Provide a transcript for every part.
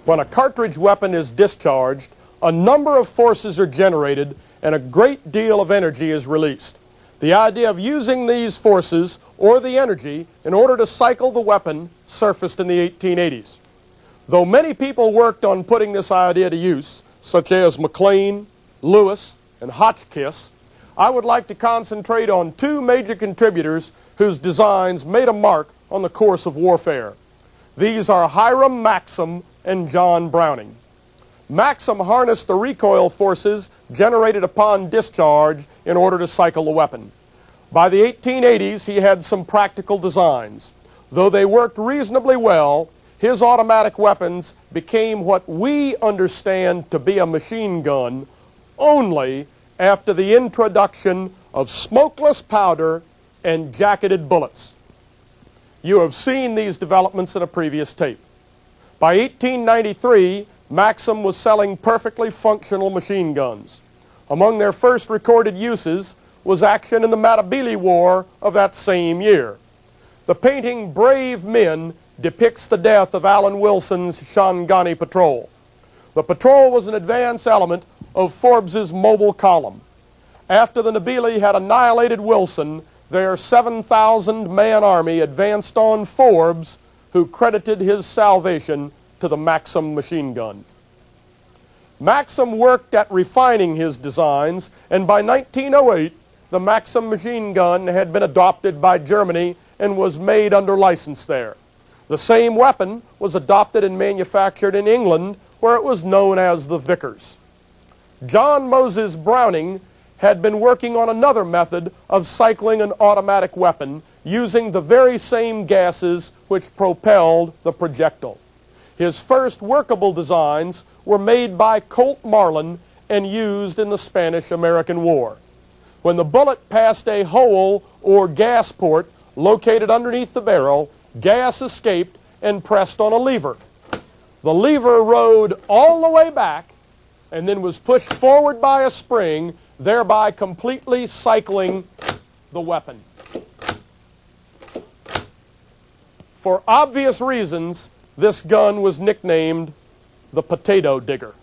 When a cartridge weapon is discharged, a number of forces are generated and a great deal of energy is released. The idea of using these forces or the energy in order to cycle the weapon surfaced in the 1880s. Though many people worked on putting this idea to use, such as McLean, Lewis, and Hotchkiss, I would like to concentrate on two major contributors whose designs made a mark on the course of warfare. These are Hiram Maxim and John Browning. Maxim harnessed the recoil forces generated upon discharge in order to cycle the weapon. By the 1880s, he had some practical designs. Though they worked reasonably well, his automatic weapons became what we understand to be a machine gun only after the introduction of smokeless powder and jacketed bullets. You have seen these developments in a previous tape. By 1893, Maxim was selling perfectly functional machine guns. Among their first recorded uses was action in the Matabele War of that same year. The painting Brave Men depicts the death of Alan Wilson's Shangani Patrol. The patrol was an advance element of Forbes's mobile column. After the Nabili had annihilated Wilson, their 7,000-man army advanced on Forbes, who credited his salvation to the Maxim machine gun. Maxim worked at refining his designs, and by 1908, the Maxim machine gun had been adopted by Germany and was made under license there. The same weapon was adopted and manufactured in England, where it was known as the Vickers. John Moses Browning had been working on another method of cycling an automatic weapon using the very same gases which propelled the projectile. His first workable designs were made by Colt Marlin and used in the Spanish-American War. When the bullet passed a hole or gas port located underneath the barrel, gas escaped and pressed on a lever. The lever rode all the way back and then was pushed forward by a spring, thereby completely cycling the weapon. For obvious reasons, this gun was nicknamed the Potato Digger.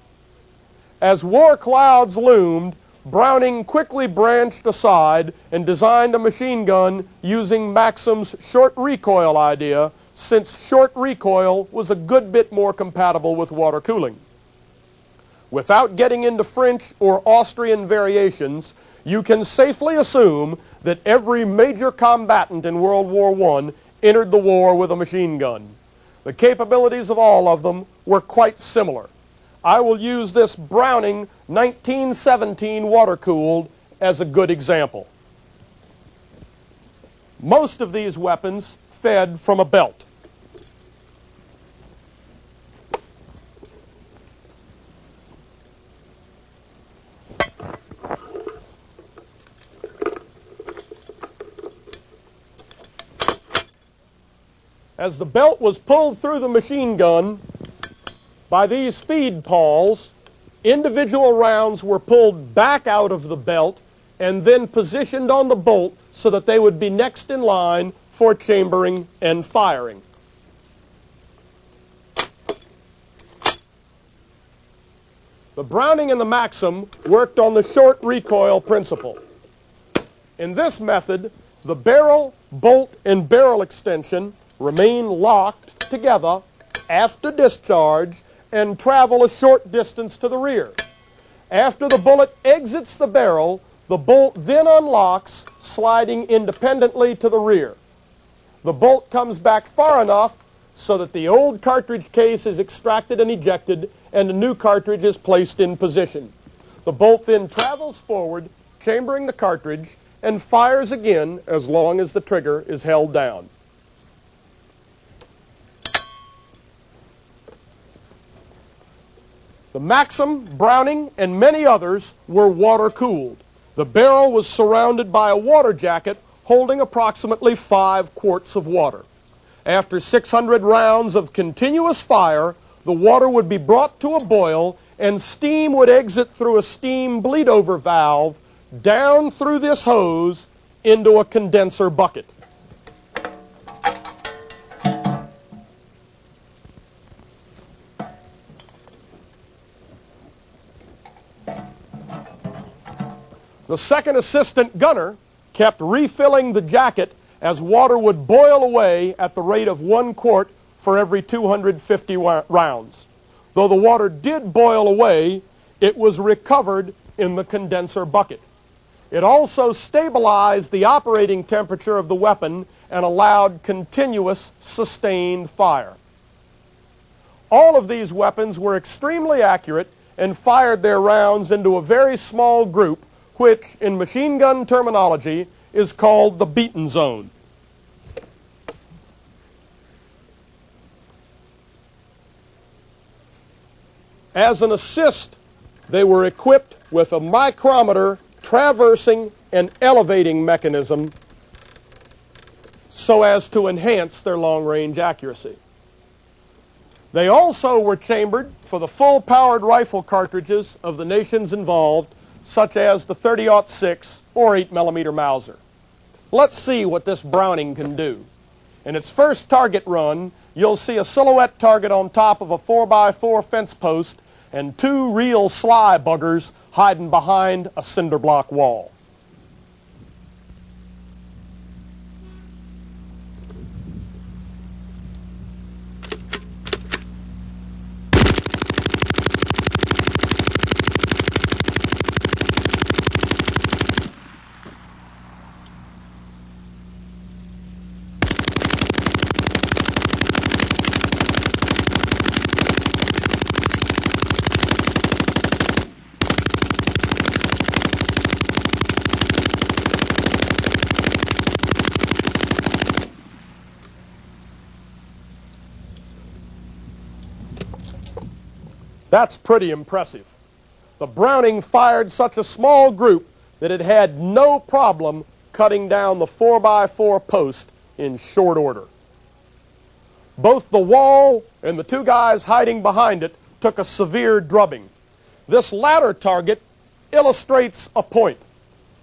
As war clouds loomed, Browning quickly branched aside and designed a machine gun using Maxim's short recoil idea, since short recoil was a good bit more compatible with water cooling. Without getting into French or Austrian variations, you can safely assume that every major combatant in World War I entered the war with a machine gun. The capabilities of all of them were quite similar. I will use this Browning 1917 water-cooled as a good example. Most of these weapons fed from a belt. As the belt was pulled through the machine gun by these feed pawls, individual rounds were pulled back out of the belt and then positioned on the bolt so that they would be next in line for chambering and firing. The Browning and the Maxim worked on the short recoil principle. In this method, the barrel, bolt, and barrel extension remain locked together after discharge and travel a short distance to the rear. After the bullet exits the barrel, the bolt then unlocks, sliding independently to the rear. The bolt comes back far enough so that the old cartridge case is extracted and ejected and a new cartridge is placed in position. The bolt then travels forward, chambering the cartridge, and fires again as long as the trigger is held down. The Maxim, Browning, and many others were water-cooled. The barrel was surrounded by a water jacket holding approximately 5 quarts of water. After 600 rounds of continuous fire, the water would be brought to a boil and steam would exit through a steam bleed-over valve down through this hose into a condenser bucket. The second assistant gunner kept refilling the jacket as water would boil away at the rate of 1 quart for every 250 rounds. Though the water did boil away, it was recovered in the condenser bucket. It also stabilized the operating temperature of the weapon and allowed continuous, sustained fire. All of these weapons were extremely accurate and fired their rounds into a very small group, which, in machine gun terminology, is called the beaten zone. As an assist, they were equipped with a micrometer traversing and elevating mechanism so as to enhance their long-range accuracy. They also were chambered for the full-powered rifle cartridges of the nations involved, such as the 30-06 or 8mm Mauser. Let's see what this Browning can do. In its first target run, you'll see a silhouette target on top of a 4x4 fence post and 2 real sly buggers hiding behind a cinder block wall. That's pretty impressive. The Browning fired such a small group that it had no problem cutting down the 4x4 post in short order. Both the wall and the 2 guys hiding behind it took a severe drubbing. This latter target illustrates a point.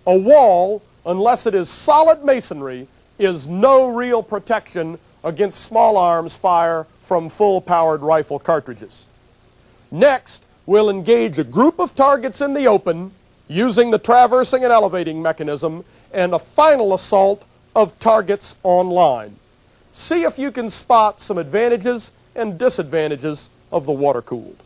A wall, unless it is solid masonry, is no real protection against small arms fire from full-powered rifle cartridges. Next, we'll engage a group of targets in the open using the traversing and elevating mechanism and a final assault of targets on line. See if you can spot some advantages and disadvantages of the water-cooled.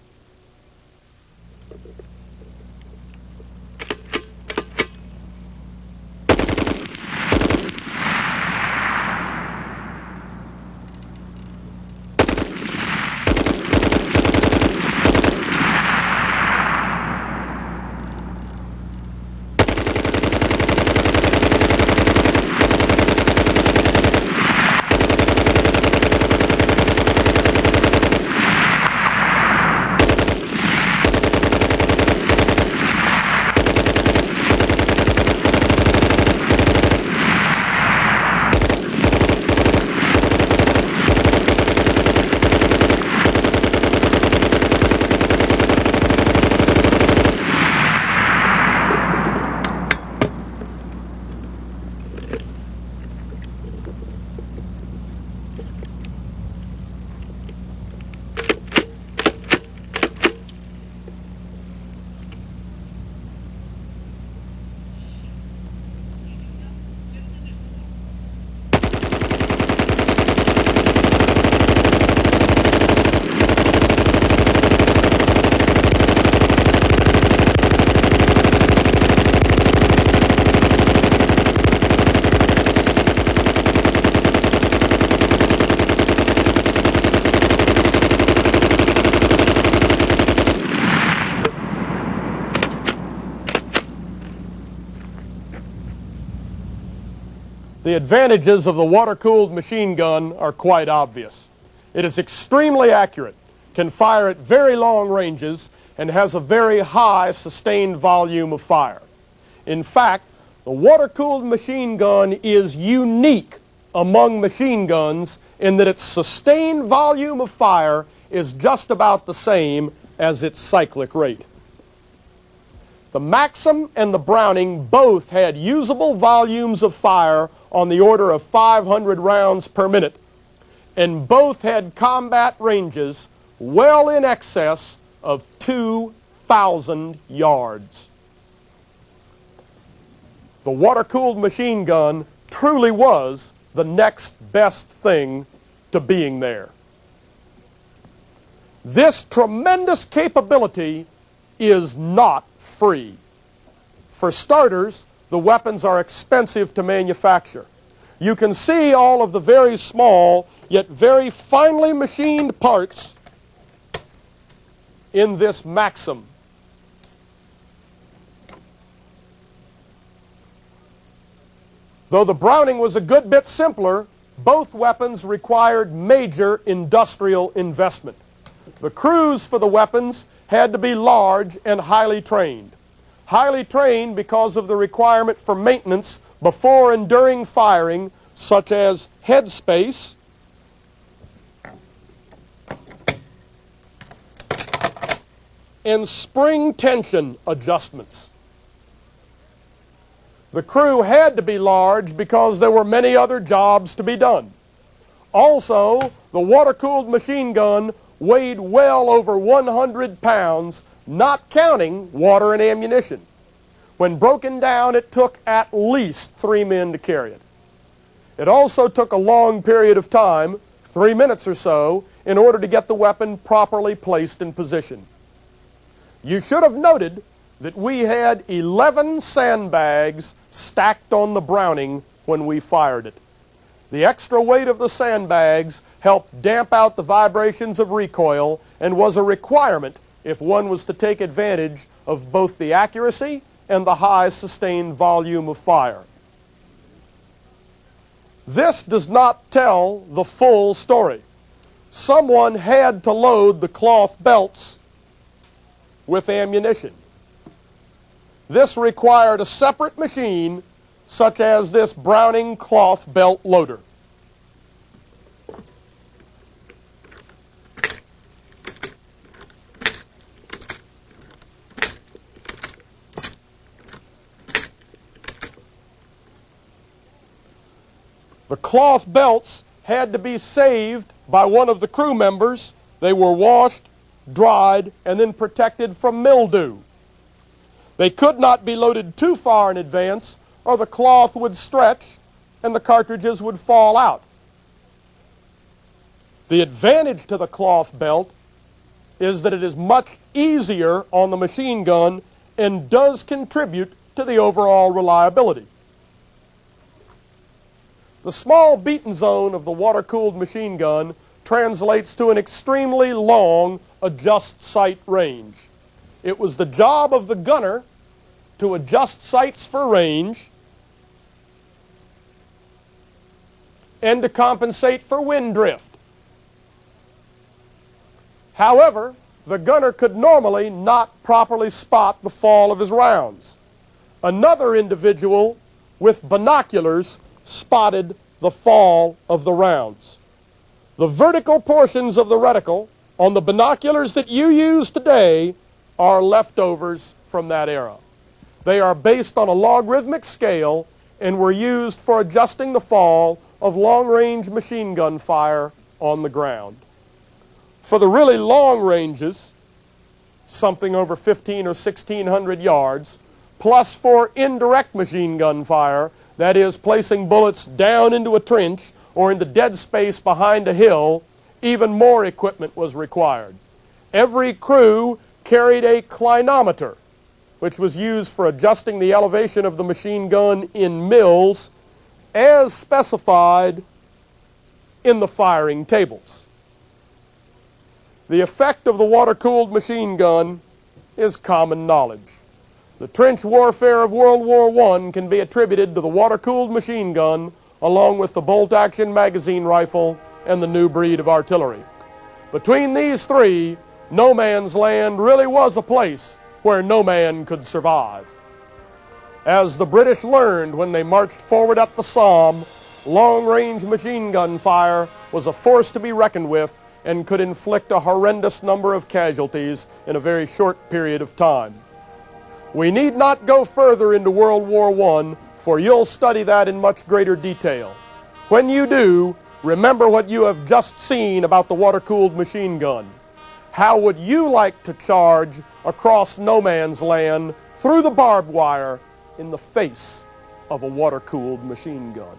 The advantages of the water-cooled machine gun are quite obvious. It is extremely accurate, can fire at very long ranges, and has a very high sustained volume of fire. In fact, the water-cooled machine gun is unique among machine guns in that its sustained volume of fire is just about the same as its cyclic rate. The Maxim and the Browning both had usable volumes of fire on the order of 500 rounds per minute, and both had combat ranges well in excess of 2,000 yards. the water-cooled machine gun truly was the next best thing to being there. This tremendous capability is not free. For starters, the weapons are expensive to manufacture. You can see all of the very small yet very finely machined parts in this Maxim. Though the Browning was a good bit simpler, both weapons required major industrial investment. The crews for the weapons had to be large and highly trained. Highly trained because of the requirement for maintenance before and during firing, such as headspace, and spring tension adjustments. The crew had to be large because there were many other jobs to be done. Also, the water-cooled machine gun weighed well over 100 pounds, not counting water and ammunition. When broken down, it took at least 3 men to carry it. It also took a long period of time, 3 minutes or so, in order to get the weapon properly placed in position. You should have noted that we had 11 sandbags stacked on the Browning when we fired it. The extra weight of the sandbags helped damp out the vibrations of recoil and was a requirement if one was to take advantage of both the accuracy and the high sustained volume of fire. This does not tell the full story. Someone had to load the cloth belts with ammunition. This required a separate machine, such as this Browning cloth belt loader. The cloth belts had to be saved by one of the crew members. They were washed, dried, and then protected from mildew. They could not be loaded too far in advance, or the cloth would stretch and the cartridges would fall out. The advantage to the cloth belt is that it is much easier on the machine gun and does contribute to the overall reliability. The small beaten zone of the water-cooled machine gun translates to an extremely long adjust sight range. It was the job of the gunner to adjust sights for range and to compensate for wind drift. However, the gunner could normally not properly spot the fall of his rounds. Another individual with binoculars spotted the fall of the rounds. The vertical portions of the reticle on the binoculars that you use today are leftovers from that era. They are based on a logarithmic scale and were used for adjusting the fall of long-range machine gun fire on the ground. For the really long ranges, something over 15 or 1600 yards, plus for indirect machine gun fire, that is, placing bullets down into a trench or into dead space behind a hill, even more equipment was required. Every crew carried a clinometer, which was used for adjusting the elevation of the machine gun in mills as specified in the firing tables. The effect of the water-cooled machine gun is common knowledge. The trench warfare of World War I can be attributed to the water-cooled machine gun along with the bolt-action magazine rifle and the new breed of artillery. Between these three, no man's land really was a place where no man could survive. As the British learned when they marched forward up the Somme, long-range machine gun fire was a force to be reckoned with and could inflict a horrendous number of casualties in a very short period of time. We need not go further into World War I, for you'll study that in much greater detail. When you do, remember what you have just seen about the water-cooled machine gun. How would you like to charge across no man's land through the barbed wire in the face of a water-cooled machine gun.